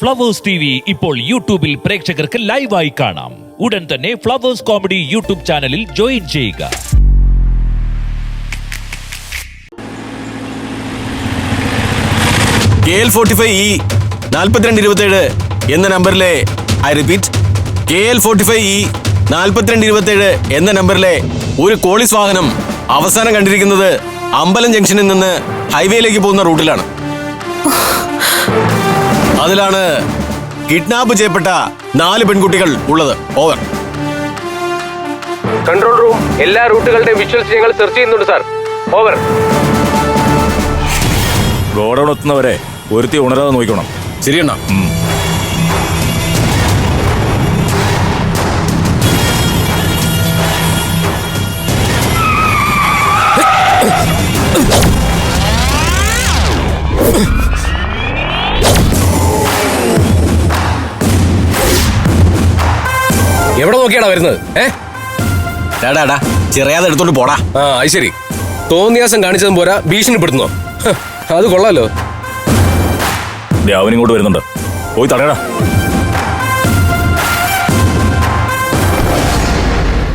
Flowers TV ഇപ്പോൾ യൂട്യൂബിൽ പ്രേക്ഷകർക്ക് ലൈവായി കാണാം. ഉടൻ തന്നെ ഫ്ലവേഴ്സ് കോമഡി യൂട്യൂബ് ചാനലിൽ ജോയിൻ ചെയ്യുക. KL45E 4227 എന്ന നമ്പറിലെ KL45E 4227 എന്ന നമ്പറിലെ ഒരു കോളിസ് വാഹനം അവസാനം കണ്ടിരിക്കുന്നത് അമ്പലം ജംഗ്ഷനിൽ നിന്ന് ഹൈവേയിലേക്ക് പോകുന്ന റൂട്ടിലാണ്. അതിലാണ് കിഡ്നാപ്പ് ചെയ്യപ്പെട്ട 4 പെൺകുട്ടികൾ ഉള്ളത്. ഓവർ. കൺട്രോൾ റൂം, എല്ലാ റൂട്ടുകളുടെയും വിഷ്വൽസ് ഞങ്ങൾ സെർച്ച് ചെയ്യുന്നുണ്ട് സാർ. ഓവർ. ഗോഡൌൺ എത്തുന്നവരെ ഒരുത്തി ഉണരാതെ നോക്കണം. ശരിയണ്ണ. എവിടെ നോക്കിയാടാ വരുന്നത്? ചെറിയാതെ എടുത്തോണ്ട് പോടാ. ആ അത് ശരി. തോന്നിയാസം കാണിച്ചതും പോരാ, ഭീഷണിപ്പെടുത്തുന്നോ? അത് കൊള്ളാലോ. അവനിങ്ങോട്ട് വരുന്നുണ്ട്, പോയി തടയടാ.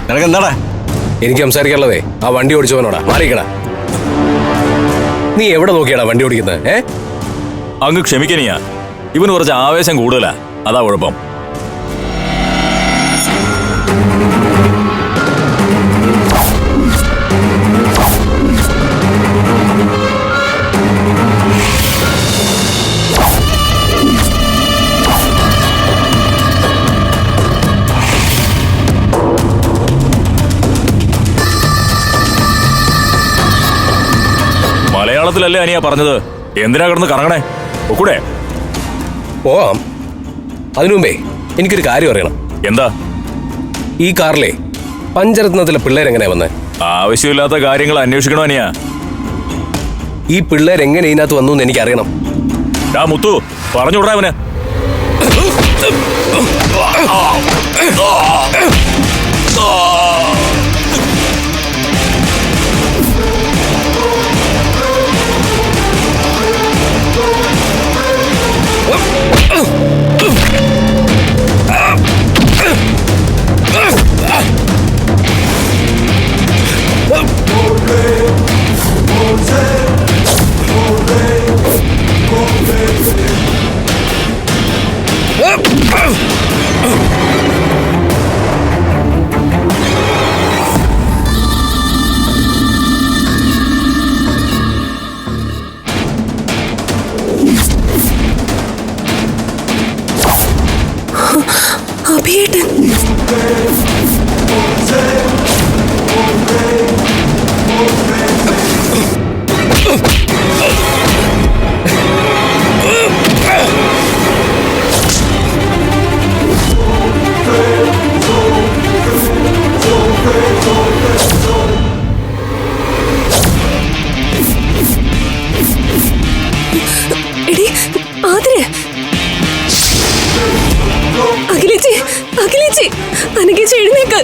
നിനക്ക് എന്താടാ? എനിക്ക് സംസാരിക്കാനുള്ളതേ ആ വണ്ടി ഓടിച്ചവനോടാ. മാറിക്കടാ. നീ എവിടെ നോക്കിയാടാ വണ്ടി ഓടിക്കുന്നത്? അങ്ങ് ക്ഷമിക്കനിയാ, ഇവന് കുറച്ച് ആവേശം കൂടുതലാ, അതാ കുഴപ്പം. മലയാളത്തിലല്ലേ അനിയാ പറഞ്ഞത്? എന്തിനാ കിടന്ന് കറങ്ങണേ? ഒക്കൂടെ പോവാം. അതിനു മുമ്പേ എനിക്കൊരു കാര്യം അറിയണം. എന്താ? ഈ കാറിലെ പഞ്ചരത്നത്തിലെ പിള്ളേരെങ്ങനെയാ വന്നേ? ആവശ്യമില്ലാത്ത കാര്യങ്ങൾ അന്വേഷിക്കണോ അനിയാ? ഈ പിള്ളേരെങ്ങനെ ഇതിനകത്ത് വന്നു എന്ന് എനിക്കറിയണം. മുത്തു പറഞ്ഞുവിടാ അവന്. അഭിയേട്ടൻ എടി ആതിരെ, അഖിലേച്ചി, അഖിലേച്ചി, അനുകേച്ചി എഴുന്നേക്ക്.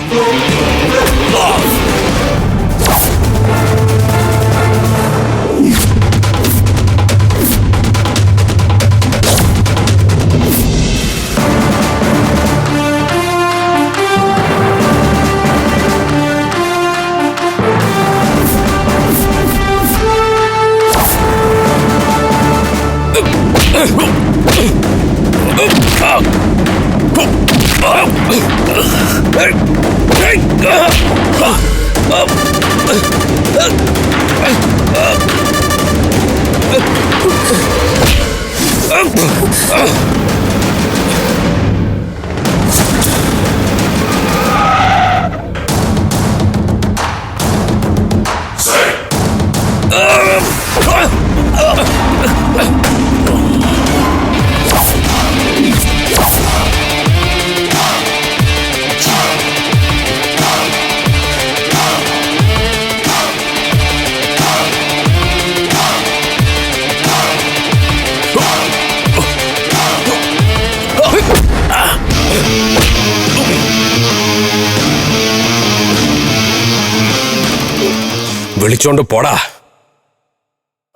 വിളിച്ചോണ്ട് പോടാ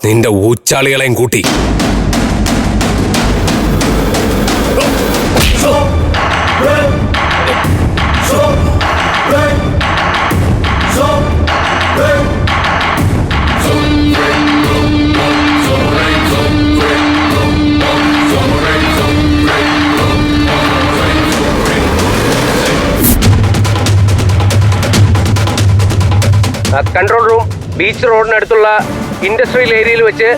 നിന്റെ ഊച്ചാളികളെയും കൂട്ടി. ബീച്ച് റോഡിനടുത്തുള്ള ഇൻഡസ്ട്രിയൽ ഏരിയയിൽ വെച്ച്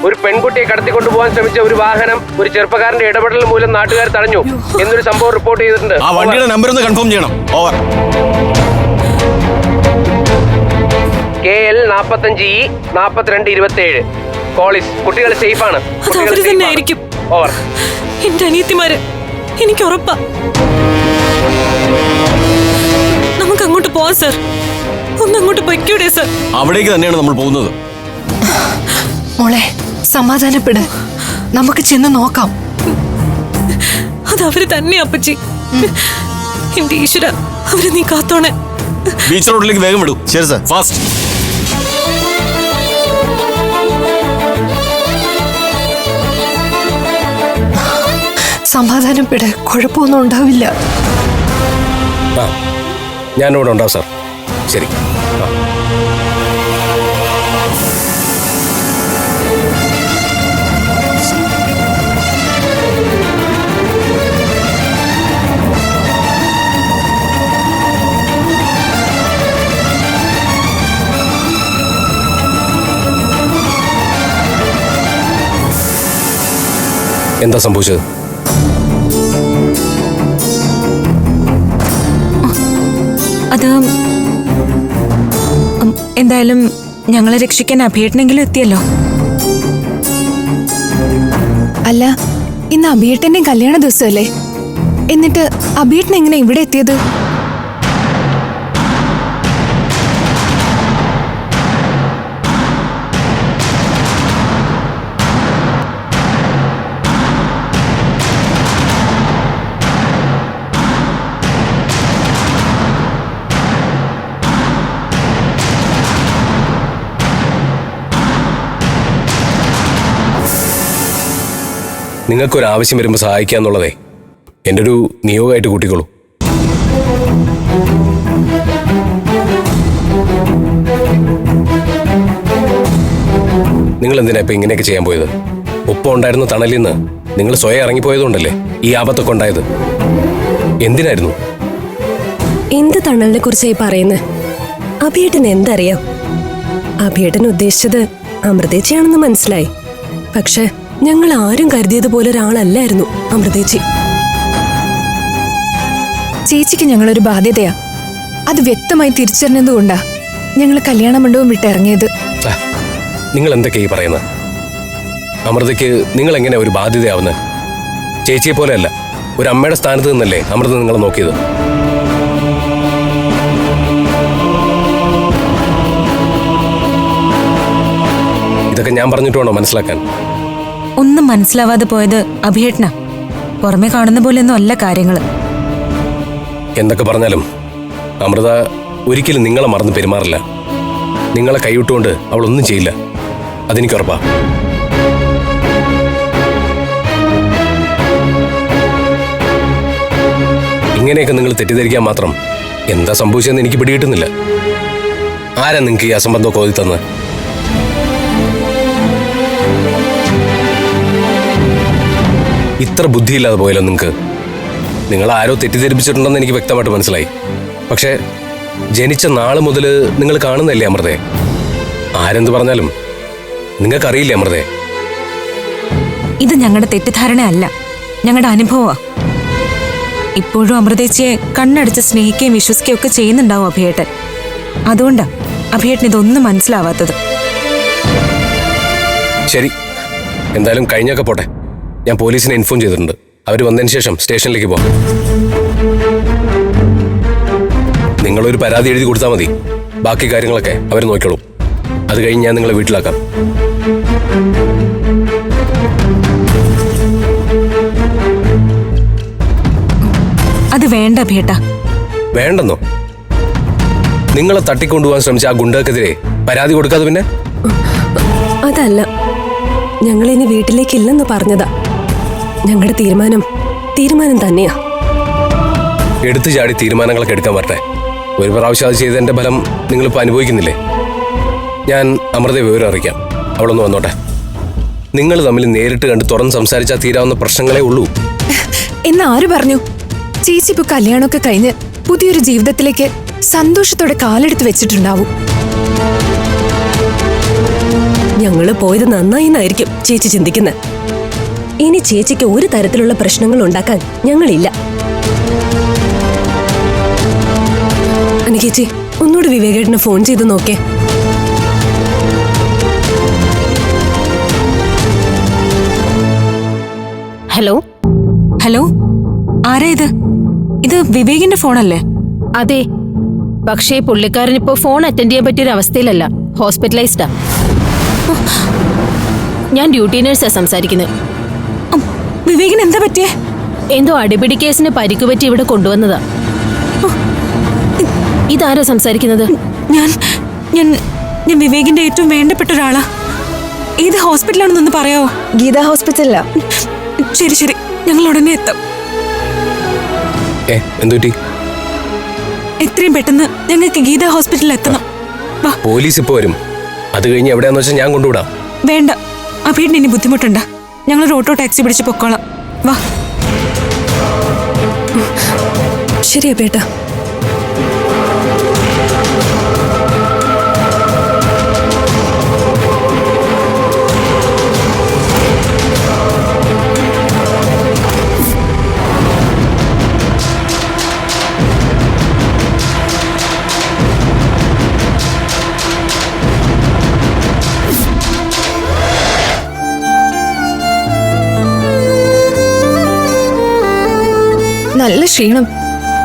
ഒരു പെൺകുട്ടിയെ കടത്തിക്കൊണ്ടുപോകാൻ ശ്രമിച്ച ഒരു വാഹനം ഒരു ചെറുപ്പക്കാരന്റെ ഇടപെടൽ മൂലം നാട്ടുകാർ തടഞ്ഞു എന്നൊരു സംഭവം റിപ്പോർട്ട് ചെയ്തിട്ടുണ്ട്. ആ വണ്ടിയുടെ നമ്പർ ഒന്ന് കൺഫേം ചെയ്യണം. ഓവർ. KL 45E 4227. കോളിസ്. കുട്ടികൾ സേഫ് ആണ്. അത് അവര് തന്നെ ആയിരിക്കും. ഓവർ. എന്റെ അനിയത്തിമാര്, എനിക്ക് ഉറപ്പാ. നമുക്ക് അങ്ങോട്ട് പോവാം സർ. ഒന്നങ്ങോട്ട് പൊയ്ക്കൂടെ സർ? അവിടേക്ക് തന്നെയാണ് നമ്മൾ പോകുന്നത്. മോളെ സമാധാനപ്പെട്, നമുക്ക് ചെന്ന് നോക്കാം. അത് അവര് തന്നെ അപ്പച്ചി. എന്റെ ഈശ്വര, അവര് നീ കാത്തോണേ. ബീച്ച് റോഡിലേക്ക് വേഗം വിടൂ. ശരി സാർ, ഫാസ്റ്റ്. സമാധാനപ്പെട്, കുഴപ്പമൊന്നും ഉണ്ടാവില്ല. ആ, ഞാനിവിടെ ഉണ്ടാവും സാർ. ശരി. എന്താ സംഭവിച്ചത്? അത് എന്തായാലും ഞങ്ങളെ രക്ഷിക്കാൻ അഭിയേട്ടനെങ്കിലും എത്തിയല്ലോ. അല്ല, ഇന്ന് അഭിയേട്ടന്റെ കല്യാണ ദിവസമല്ലേ? എന്നിട്ട് അഭിയേട്ടൻ എങ്ങനെ ഇവിടെ എത്തിയത്? നിങ്ങൾക്കൊരു ആവശ്യം വരുമ്പോൾ സഹായിക്കുക എന്നുള്ളതേ എൻ്റെ ഒരു നിയോഗമായിട്ട് കൂട്ടിക്കോളൂ. നിങ്ങൾ എന്തിനാ ഇപ്പം ഇങ്ങനെയൊക്കെ ചെയ്യാൻ പോയത്? ഒപ്പം ഉണ്ടായിരുന്ന തണലിൽ നിന്ന് നിങ്ങൾ സ്വയം ഇറങ്ങിപ്പോയതുകൊണ്ടല്ലേ ഈ ആപത്തൊക്കെ ഉണ്ടായത്. എന്തിനായിരുന്നു? എന്ത് തണലിനെ കുറിച്ചായി പറയുന്നത്? അഭിയേട്ടൻ എന്തറിയാം? അഭിയേട്ടൻ ഉദ്ദേശിച്ചത് അമൃതേച്ചിയാണെന്ന് മനസ്സിലായി. പക്ഷെ ഞങ്ങൾ ആരും കരുതിയതുപോലെ ഒരാളല്ലായിരുന്നു അമൃതേച്ചി. ചേച്ചിക്ക് ഞങ്ങളൊരു ബാധ്യതയാ. അത് വ്യക്തമായി തിരിച്ചറിഞ്ഞതുകൊണ്ടാ ഞങ്ങൾ കല്യാണ മണ്ഡപം വിട്ടിറങ്ങിയത്. നിങ്ങൾ എന്തൊക്കെയാ ഈ പറയുന്നത്? അമൃതയ്ക്ക് നിങ്ങൾ എങ്ങനെ ഒരു ബാധ്യതയാവുന്നത്? ചേച്ചിയെ പോലെയല്ല, ഒരു അമ്മയുടെ സ്ഥാനത്ത് നിന്നല്ലേ അമൃത നിങ്ങളെ നോക്കിയത്. ഇതൊക്കെ ഞാൻ പറഞ്ഞിട്ട് വേണോ മനസ്സിലാക്കാൻ? ഒന്നും മനസ്സിലാവാതെ പോയത് അഭിയേട്ടനാ. പുറമെ കാണുന്ന പോലെയൊന്നും അല്ല കാര്യങ്ങള്. എന്തൊക്കെ പറഞ്ഞാലും അമൃത ഒരിക്കലും നിങ്ങളെ മറന്ന് പെരുമാറില്ല. നിങ്ങളെ കൈവിട്ടുകൊണ്ട് അവളൊന്നും ചെയ്യില്ല, അതെനിക്ക് ഉറപ്പാ. ഇങ്ങനെയൊക്കെ നിങ്ങൾ തെറ്റിദ്ധരിക്കാൻ മാത്രം എന്താ സംഭവിച്ചതെന്ന് എനിക്ക് പിടികിട്ടുന്നില്ല. ആരാ നിങ്ങൾക്ക് ഈ അസംബന്ധമൊക്കെ ഓതി തന്നത്? ഇത്ര ബുദ്ധിയില്ലാതെ പോയല്ലോ നിങ്ങൾക്ക്. നിങ്ങൾ ആരോ തെറ്റിദ്ധരിപ്പിച്ചിട്ടുണ്ടെന്ന് എനിക്ക് വ്യക്തമായിട്ട് മനസ്സിലായി. പക്ഷേ ജനിച്ച നാള് മുതൽ നിങ്ങൾ കാണുന്നല്ലേ അമൃതയെ. ആരെന്ത് പറഞ്ഞാലും നിങ്ങൾക്കറിയില്ലേ അമൃതയെ. ഇത് ഞങ്ങളുടെ തെറ്റിദ്ധാരണയല്ല, ഞങ്ങളുടെ അനുഭവമാ. ഇപ്പോഴും അമൃതേച്ചിയെ കണ്ണടച്ച് സ്നേഹിക്കുകയും വിശ്വസിക്കുകയും ഒക്കെ ചെയ്യുന്നുണ്ടാവും അഭിയേട്ടൻ. അതുകൊണ്ടാ അഭിയേട്ടൻ ഇതൊന്നും മനസ്സിലാവാത്തത്. ശരി, എന്തായാലും കഴിഞ്ഞൊക്കെ പോട്ടെ. ഞാൻ പോലീസിനെ ഇൻഫോം ചെയ്തിട്ടുണ്ട്. അവർ വന്നതിന് ശേഷം സ്റ്റേഷനിലേക്ക് പോകാം. നിങ്ങളൊരു പരാതി എഴുതി കൊടുത്താൽ മതി. ബാക്കി കാര്യങ്ങളൊക്കെ അവർ നോക്കിക്കോളൂ. അത് കഴിഞ്ഞ് ഞാൻ നിങ്ങളെ വീട്ടിലാക്കാം. അത് വേണ്ട അഭിയേട്ടാ. വേണ്ടെന്നോ? നിങ്ങളെ തട്ടിക്കൊണ്ടുപോകാൻ ശ്രമിച്ച ആ ഗുണ്ടക്കെതിരെ പരാതി കൊടുക്കാതെ പിന്നെ? അതല്ല, ഞങ്ങൾ ഇനി വീട്ടിലേക്കില്ലെന്ന് പറഞ്ഞതാ. ഞങ്ങളുടെ തീരുമാനം തന്നെയാ. എടുത്തു ചാടി തീരുമാനങ്ങളൊക്കെ എടുക്കാൻ പറ്റേ. ഒരു പ്രാവശ്യം അത് ചെയ്തതിന്റെ ഫലം നിങ്ങളിപ്പോൾ അനുഭവിക്കുന്നില്ലേ? ഞാൻ അമൃതയെ വിവരം അറിയിക്കാം. അവളൊന്ന് വന്നോട്ടെ. നിങ്ങൾ തമ്മിൽ നേരിട്ട് കണ്ട് തുറന്ന് സംസാരിച്ചാൽ തീരാവുന്ന പ്രശ്നങ്ങളേ ഉള്ളൂ. എന്ന് ആര് പറഞ്ഞു? ചേച്ചി ഇപ്പൊ കല്യാണമൊക്കെ കഴിഞ്ഞ് പുതിയൊരു ജീവിതത്തിലേക്ക് സന്തോഷത്തോടെ കാലെടുത്ത് വെച്ചിട്ടുണ്ടാവും. ഞങ്ങള് പോയത് നന്നായിന്നായിരിക്കും ചേച്ചി ചിന്തിക്കുന്നത്. ഇനി ചേച്ചിക്ക് ഒരു തരത്തിലുള്ള പ്രശ്നങ്ങൾ ഉണ്ടാക്കാൻ ഞങ്ങളില്ല. ചേച്ചി ഒന്നുകൂടി വിവേകേട്ടന് ഫോൺ ചെയ്ത് നോക്കേ. ഹലോ ഹലോ, ആരാ ഇത്? ഇത് വിവേകിന്റെ ഫോണല്ലേ? അതെ, പക്ഷേ പുള്ളിക്കാരനിപ്പോ ഫോൺ അറ്റൻഡ് ചെയ്യാൻ പറ്റിയൊരു അവസ്ഥയിലല്ല. ഹോസ്പിറ്റലൈസ്ഡാ. ഞാൻ ഡ്യൂട്ടി നേഴ്സാ സംസാരിക്കുന്നത്. വിവേകിന് എന്താ പറ്റിയേ? എന്തോ അടിപിടി കേസിന് പരിക്കുപറ്റി ഇവിടെ കൊണ്ടുവന്നതാ. ഇതാരാ സംസാരിക്കുന്നത്? ഞാൻ ഞാൻ ഞാൻ വിവേകിന്റെ ഏറ്റവും വേണ്ടപ്പെട്ട ഒരാളാ. ഏത് ഹോസ്പിറ്റലാണെന്നൊന്ന് പറയാവോ? ഗീതാ ഹോസ്പിറ്റലിലാ. ശരി ശരി, ഞങ്ങൾ ഉടനെ എത്താം. എന്തുപറ്റി? എത്രയും പെട്ടെന്ന് ഞങ്ങൾക്ക് ഗീതാ ഹോസ്പിറ്റലിൽ എത്തണം. വാ. പോലീസ് ഇപ്പൊ വരും. അത് കഴിഞ്ഞ് എവിടെയാന്ന് വെച്ചാൽ ഞാൻ കൊണ്ടുവിടാം. വേണ്ട, അഭിയേട്ടന് ഇനി ബുദ്ധിമുട്ടുണ്ട. ഞങ്ങളൊരു ഓട്ടോ ടാക്സി പിടിച്ച് പൊക്കോളാം. വാ. ശരി അഭിയേട്ടാ. നല്ല ക്ഷീണം.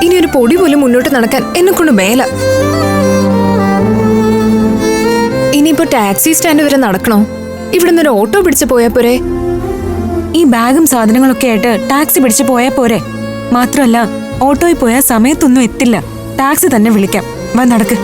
ഇനി ഒരു പൊടി പോലും മുന്നോട്ട് നടക്കാൻ എന്നെ കൊണ്ട് മേല. ഇനിയിപ്പോ ടാക്സി സ്റ്റാൻഡ് വരെ നടക്കണോ? ഇവിടുന്ന് ഒരു ഓട്ടോ പിടിച്ചു പോയാ പോരെ? ഈ ബാഗും സാധനങ്ങളൊക്കെ ആയിട്ട് ടാക്സി പിടിച്ച് പോയാ പോരെ? മാത്രമല്ല, ഓട്ടോയിൽ പോയാൽ സമയത്തൊന്നും എത്തില്ല. ടാക്സി തന്നെ വിളിക്കാം. വാ, നടക്ക്.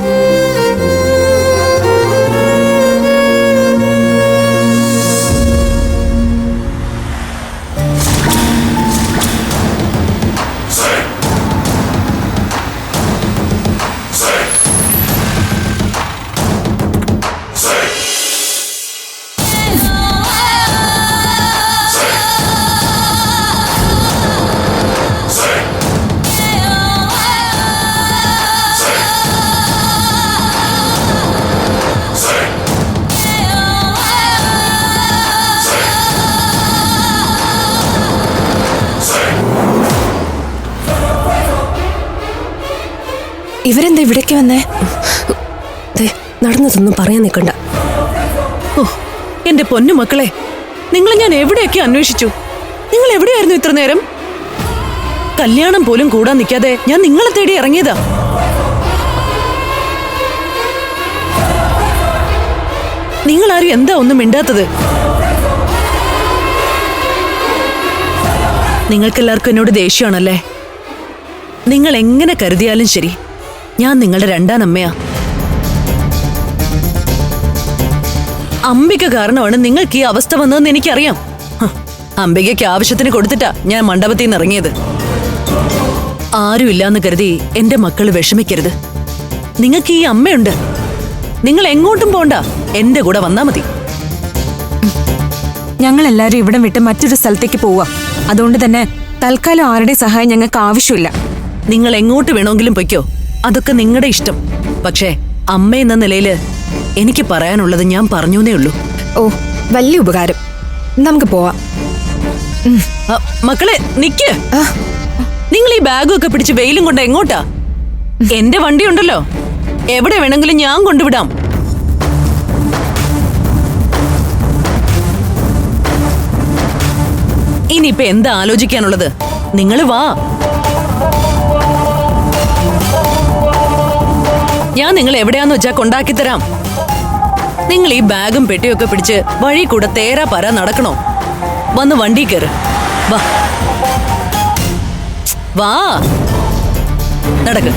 ഇവരെന്താ ഇവിടേക്ക് വന്നേ? നടന്നതൊന്നും പറയാൻ നിൽക്കണ്ട. ഓ, എന്റെ പൊന്നു മക്കളെ, നിങ്ങൾ ഞാൻ എവിടെയൊക്കെ അന്വേഷിച്ചു. നിങ്ങൾ എവിടെയായിരുന്നു ഇത്ര നേരം? കല്യാണം പോലും കൂടാൻ നിൽക്കാതെ ഞാൻ നിങ്ങളെ തേടി ഇറങ്ങിയതാ. നിങ്ങളാരും എന്താ ഒന്നും മിണ്ടാത്തത്? നിങ്ങൾക്കെല്ലാവർക്കും എന്നോട് ദേഷ്യമാണല്ലേ? നിങ്ങൾ എങ്ങനെ കരുതിയാലും ശരി, ഞാൻ നിങ്ങളുടെ രണ്ടാം അമ്മയാ. അംബിക കാരണമാണ് നിങ്ങൾക്ക് ഈ അവസ്ഥ വന്നതെന്ന് എനിക്കറിയാം. അംബികയ്ക്ക് ആവശ്യത്തിന് കൊടുത്തിട്ടാ ഞാൻ മണ്ഡപത്തിൽ നിന്ന് ഇറങ്ങിയത്. ആരുമില്ലാന്ന് കരുതി എന്റെ മക്കൾ വിഷമിക്കരുത്. നിങ്ങൾക്ക് ഈ അമ്മയുണ്ട്. നിങ്ങൾ എങ്ങോട്ടും പോണ്ട, എന്റെ കൂടെ വന്നാ മതി. ഞങ്ങൾ എല്ലാവരും ഇവിടം വിട്ട് മറ്റൊരു സ്ഥലത്തേക്ക് പോവാ. അതുകൊണ്ട് തന്നെ തൽക്കാലം ആരുടെ സഹായം ഞങ്ങൾക്ക് ആവശ്യമില്ല. നിങ്ങൾ എങ്ങോട്ട് വേണമെങ്കിലും പൊയ്ക്കോ, അതൊക്കെ നിങ്ങളുടെ ഇഷ്ടം. പക്ഷേ അമ്മ എന്ന നിലയില് എനിക്ക് പറയാനുള്ളത് ഞാൻ പറഞ്ഞേ ഉള്ളൂ. ഓ, വലിയ ഉപകാരം. നമുക്ക് പോവാം. മക്കളെ നിക്ക്. നിങ്ങൾ ഈ ബാഗും ഒക്കെ പിടിച്ച് വെയിലും കൊണ്ട് എങ്ങോട്ടാ? എന്റെ വണ്ടി ഉണ്ടല്ലോ, എവിടെ വേണമെങ്കിലും ഞാൻ കൊണ്ടുവിടാം. ഇനിയിപ്പൊ എന്താ ആലോചിക്കാനുള്ളത്? നിങ്ങൾ വാ, ഞാൻ നിങ്ങൾ എവിടെയാന്ന് വെച്ചാ കൊണ്ടാക്കി തരാം. നിങ്ങൾ ഈ ബാഗും പെട്ടിയൊക്കെ പിടിച്ച് വഴി കൂടെ തേരാ പര നടക്കണോ? വന്ന് വണ്ടി കയറ്. വാ വാ, നടക്ക്.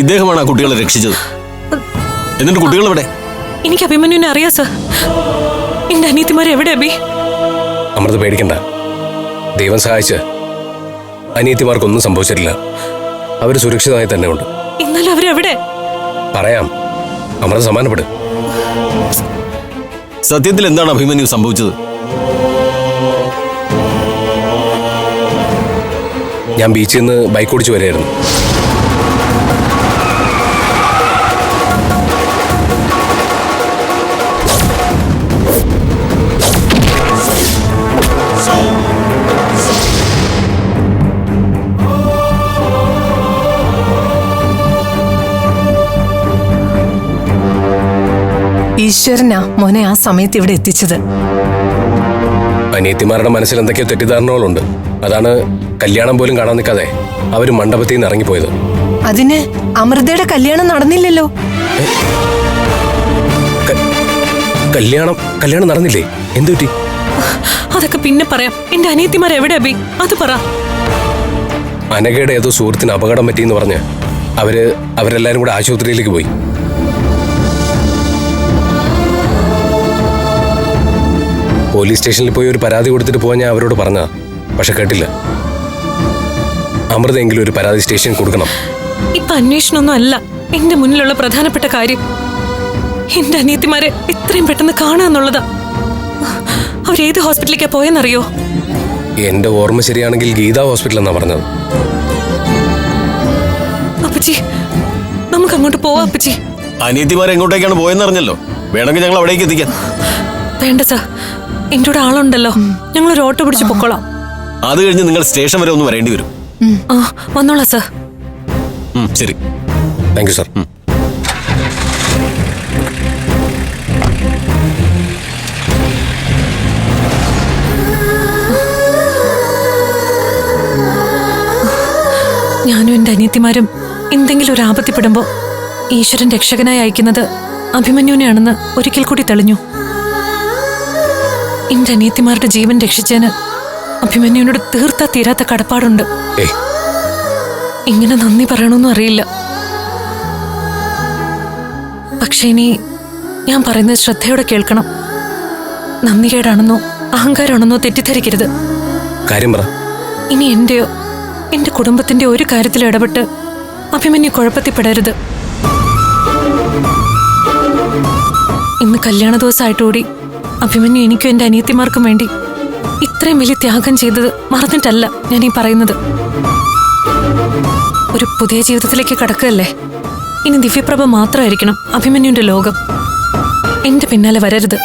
ഇദ്ദേഹമാണ് ആ കുട്ടികളെ രക്ഷിച്ചത്. എന്നിട്ട് കുട്ടികൾ എവിടെ? എനിക്ക് അഭിമന്യുവിനെ അറിയാം സർ. എന്റെ അനിയത്തിമാരെ എവിടെ അഭി? അമൃത പേടിക്കണ്ട, ദൈവം സഹായിച്ച് അനിയത്തിമാർക്കൊന്നും സംഭവിച്ചിട്ടില്ല. അവർ സുരക്ഷിതമായി തന്നെ ഉണ്ട്. എന്നാലും അവരെവിടെ? പറയാം, അമൃത സമാധാനപ്പെടും. സത്യത്തിൽ എന്താണ് അഭിമന്യു സംഭവിച്ചത്? ഞാൻ ബീച്ചിൽ നിന്ന് ബൈക്ക് ഓടിച്ചു വരികയായിരുന്നു. ഈശ്വരനാ മോനെ ആ സമയത്ത് ഇവിടെ എത്തിച്ചത്. അനിയത്തിമാരുടെ മനസ്സിൽ എന്തൊക്കെയോ തെറ്റിദ്ധാരണകളുണ്ട്. അതാണ് കല്യാണം പോലും കാണാൻ നിൽക്കാതെ അവർ മണ്ഡപത്തിൽ നിന്ന് ഇറങ്ങിപ്പോയത്. അതിന് അമൃതയുടെ കല്യാണം നടന്നില്ലല്ലോ. കല്യാണം നടന്നില്ലേ? എന്തു പറ്റി? അതൊക്കെ പിന്നെ പറയാം. എന്റെ അനിയത്തിമാർ എവിടെ അഭി? അത് പറ. അനഘയുടെ ഏതോ സുഹൃത്തിന് അപകടം പറ്റിയെന്ന് പറഞ്ഞ് അവരെല്ലാരും കൂടെ ആശുപത്രിയിലേക്ക് പോയി. പോലീസ് സ്റ്റേഷനിൽ പോയി ഒരു പരാതി കൊടുത്തിട്ട് പോകാൻ ഞാൻ അവരോട് പറഞ്ഞ, പക്ഷെ കേട്ടില്ല. അമൃതയെങ്കിലും ഒരു പരാതി സ്റ്റേഷനിൽ കൊടുക്കണം. ഇപ്പൊ അന്വേഷണമൊന്നും അല്ല എന്റെ മുന്നിലുള്ള പ്രധാനപ്പെട്ട കാര്യം. എന്റെ അനിയത്തിമാരെ എത്രയും പെട്ടെന്ന് കാണാന്നുള്ളതാ. അവരേത് ഹോസ്പിറ്റലിലേക്കാ പോയെന്നറിയോ? എന്റെ ഓർമ്മ ശരിയാണെങ്കിൽ ഗീത ഹോസ്പിറ്റൽ എന്നാ പറഞ്ഞത്. അപ്പച്ചി, നമുക്ക് അങ്ങോട്ട് പോവാ അപ്പച്ചി. അനിയത്തിമാർ എങ്ങോട്ടേക്കാണ് പോയെന്നറിഞ്ഞല്ലോ. വേണമെങ്കിൽ ഞങ്ങൾ അവിടേക്ക് എത്തിക്കാം. വേണ്ട സാർ, എന്റെ കൂടെ ആളുണ്ടല്ലോ. ഞങ്ങൾ ഒരു ഓട്ടോ പിടിച്ച് പൊക്കോളാം. അത് കഴിഞ്ഞ് നിങ്ങൾ സ്റ്റേഷൻ വരെ ഒന്ന് വരേണ്ടി വരും. ആ, വന്നോളാം സാർ. ശരി, താങ്ക് യു സാർ. ഞാനും എന്റെ അനിയത്തിമാരും എന്തെങ്കിലും ഒരു ആപത്തിപ്പെടുമ്പോ ഈശ്വരൻ രക്ഷകനായി അയക്കുന്നത് അഭിമന്യുവിനെയാണെന്ന് ഒരിക്കൽ കൂടി തെളിഞ്ഞു. എന്റെ അനിയത്തിമാരുടെ ജീവൻ രക്ഷിച്ചതിന് അഭിമന്യുവിനോട് തീർത്താ തീരാത്ത കടപ്പാടുണ്ട്. ഇങ്ങനെ നന്ദി പറയണമെന്നും അറിയില്ല. പക്ഷെ ഇനി ഞാൻ പറയുന്നത് ശ്രദ്ധയോടെ കേൾക്കണം. നന്ദികേടാണെന്നോ അഹങ്കാരമാണെന്നോ തെറ്റിദ്ധരിക്കരുത്. കാര്യം പറ. ഇനി എന്റെയോ എന്റെ കുടുംബത്തിന്റെ ഒരു കാര്യത്തിൽ ഇടപെട്ട് അഭിമന്യു കുഴപ്പത്തിൽപ്പെടരുത്. ഇന്ന് കല്യാണ ദിവസമായിട്ടോടി അഭിമന്യു എനിക്കും എന്റെ അനിയത്തിമാർക്കും വേണ്ടി ഇത്രയും വലിയ ത്യാഗം ചെയ്തത് മറന്നിട്ടല്ല ഞാൻ ഈ പറയുന്നത്. ഒരു പുതിയ ജീവിതത്തിലേക്ക് കടക്കുകയല്ലേ. ഇനി ദിവ്യപ്രഭ മാത്രമായിരിക്കണം അഭിമന്യുവിന്റെ ലോകം. എന്റെ പിന്നാലെ വരരുത്.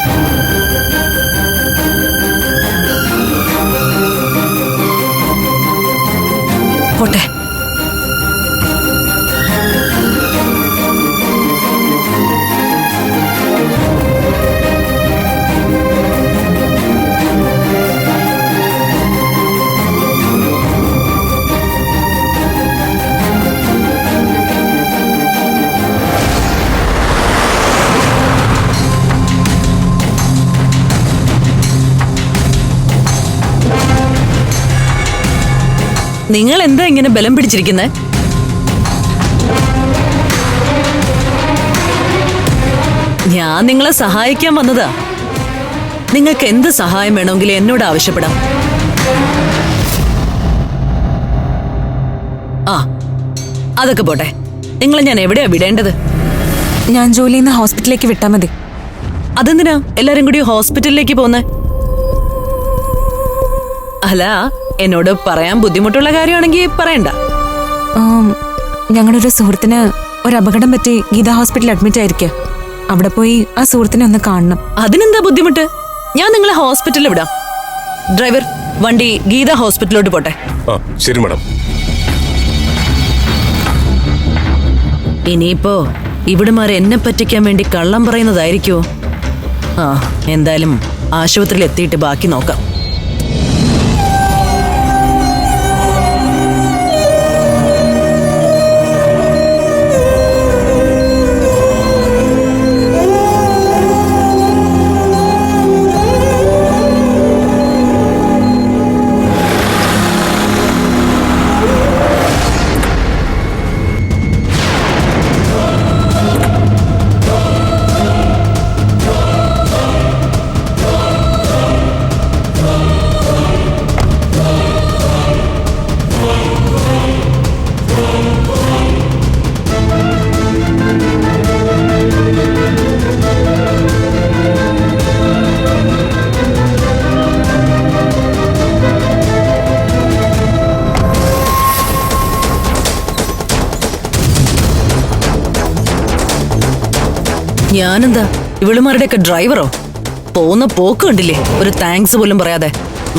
പോട്ടെ. നിങ്ങൾ എന്താ ഇങ്ങനെ ബലം പിടിച്ചിരിക്കുന്നത്? ഞാൻ നിങ്ങളെ സഹായിക്കാൻ വന്നതാ. നിങ്ങൾക്ക് എന്ത് സഹായം വേണമെങ്കിലും എന്നോട് ആവശ്യപ്പെടാം. ആ, അതൊക്കെ പോട്ടെ. നിങ്ങളെ ഞാൻ എവിടെയാ വിടേണ്ടത്? ഞാൻ ജോലി ചെയ്യുന്ന ഹോസ്പിറ്റലിലേക്ക് വിട്ടാ മതി. അതെന്തിനാ എല്ലാരും കൂടി ഹോസ്പിറ്റലിലേക്ക് പോന്നെ? അല്ല, എന്നോട് പറയാൻ ബുദ്ധിമുട്ടുള്ള കാര്യമാണെങ്കിൽ പറയണ്ട. ഞങ്ങളുടെ ഒരു സുഹൃത്തിന് ഒരു അപകടം പറ്റി ഗീതാ ഹോസ്പിറ്റലിൽ അഡ്മിറ്റ് ആയിരിക്കുക. അവിടെ പോയി ആ സുഹൃത്തിനെ ഒന്ന് കാണണം. അതിനെന്താ ബുദ്ധിമുട്ട്? ഞാൻ നിങ്ങളെ ഹോസ്പിറ്റലിൽ വിടാം. ഡ്രൈവർ, വണ്ടി ഗീതാ ഹോസ്പിറ്റലിലോട്ട് പോട്ടെ. ശരി മാഡം. ഇനിയിപ്പോ ഇവിടുമാരെ എന്നെ പറ്റിക്കാൻ വേണ്ടി കള്ളം പറയുന്നതായിരിക്കുമോ? എന്തായാലും ആശുപത്രിയിൽ എത്തിയിട്ട് ബാക്കി നോക്കാം. ഞാനെന്താ ഇവളുമാരുടെയൊക്കെ ഡ്രൈവറോ? പോന്ന പോക്ക് കണ്ടില്ലേ, ഒരു താങ്ക്സ് പോലും പറയാതെ.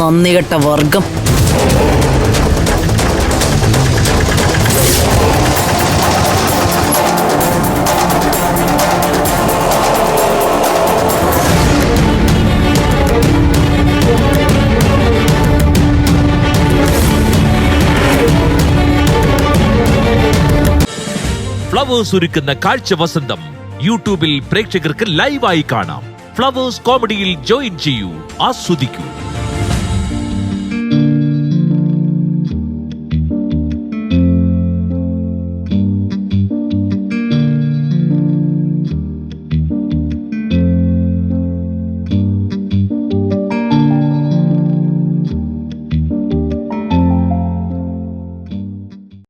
നന്ദി കെട്ട വർഗം. ഫ്ലവേഴ്സ് ഒരുക്കുന്ന കാഴ്ച വസന്തം യൂട്യൂബിൽ പ്രേക്ഷകർക്ക് ലൈവായി കാണാം. ഫ്ലവേഴ്സ് കോമഡിയിൽ ജോയിൻ ചെയ്യൂ, ആസ്വദിക്കൂ.